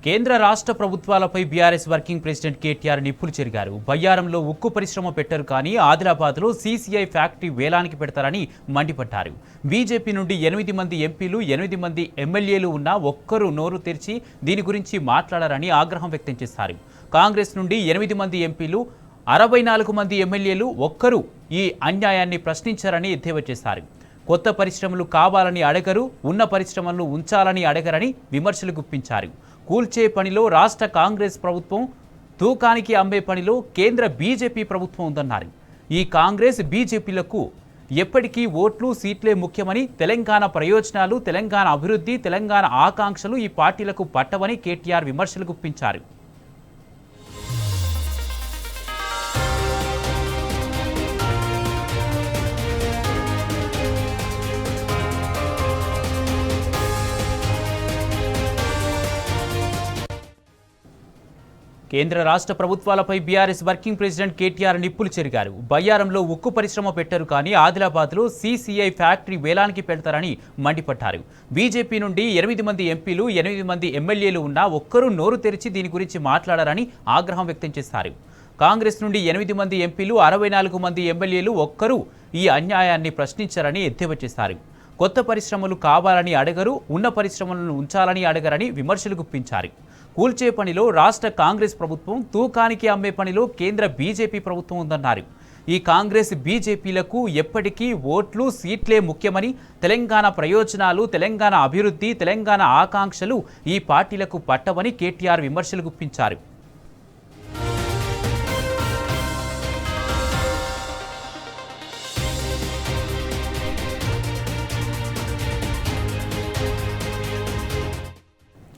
కేంద్ర రాష్ట్ర ప్రభుత్వాలపై బీఆర్ఎస్ వర్కింగ్ ప్రెసిడెంట్ కేటీఆర్ నిప్పులు చెరిగారు. బయ్యారంలో ఉక్కు పరిశ్రమ పెట్టరు కానీ ఆదిలాబాద్లో సీసీఐ ఫ్యాక్టరీ వేలానికి పెడతారని మండిపడ్డారు. బీజేపీ నుండి 8 మంది ఎంపీలు 8 మంది ఎమ్మెల్యేలు ఉన్నా ఒక్కరు నోరు తెరిచి దీని గురించి మాట్లాడారని ఆగ్రహం వ్యక్తం చేశారు. కాంగ్రెస్ నుండి 8 మంది ఎంపీలు 64 మంది ఎమ్మెల్యేలు ఒక్కరు ఈ అన్యాయాన్ని ప్రశ్నించారని ఎద్దేవా చేశారు. కొత్త పరిశ్రమలు కావాలని అడగరు, ఉన్న పరిశ్రమలను ఉంచాలని అడగరని విమర్శలు గుప్పించారు. కూల్చే పనిలో రాష్ట్ర కాంగ్రెస్ ప్రభుత్వం, తూకానికి అమ్మే పనిలో కేంద్ర బీజేపీ ప్రభుత్వం ఉందన్నారు. ఈ కాంగ్రెస్ బీజేపీలకు ఎప్పటికీ ఓట్లు సీట్లే ముఖ్యమని, తెలంగాణ ప్రయోజనాలు, తెలంగాణ అభివృద్ధి, తెలంగాణ ఆకాంక్షలు ఈ పార్టీలకు పట్టవని కేటీఆర్ విమర్శలు గుప్పించారు. కేంద్ర రాష్ట్ర ప్రభుత్వాలపై బీఆర్ఎస్ వర్కింగ్ ప్రెసిడెంట్ కేటీఆర్ నిప్పులు చెరిగారు. బయ్యారంలో ఉక్కు పరిశ్రమ పెట్టరు కానీ ఆదిలాబాద్లో సీసీఐ ఫ్యాక్టరీ వేలానికి పెడతారని మండిపడ్డారు. బీజేపీ నుండి 8 మంది ఎంపీలు 8 మంది ఎమ్మెల్యేలు ఉన్నా ఒక్కరూ నోరు తెరిచి దీని గురించి మాట్లాడారని ఆగ్రహం వ్యక్తం చేశారు. కాంగ్రెస్ నుండి 8 మంది ఎంపీలు 64 మంది ఎమ్మెల్యేలు ఒక్కరూ ఈ అన్యాయాన్ని ప్రశ్నించారని ఎద్దేవా చేశారు. కొత్త పరిశ్రమలు కావాలని అడగరు, ఉన్న పరిశ్రమలను ఉంచాలని అడగరని విమర్శలు గుప్పించారు. కూల్చే పనిలో రాష్ట్ర కాంగ్రెస్ ప్రభుత్వం, తూకానికి అమ్మే పనిలో కేంద్ర బీజేపీ ప్రభుత్వం ఉందన్నారు. ఈ కాంగ్రెస్ బీజేపీలకు ఎప్పటికీ ఓట్లు సీట్లే ముఖ్యమని, తెలంగాణ ప్రయోజనాలు, తెలంగాణ అభివృద్ధి, తెలంగాణ ఆకాంక్షలు ఈ పార్టీలకు పట్టవని కేటీఆర్ విమర్శలు గుప్పించారు.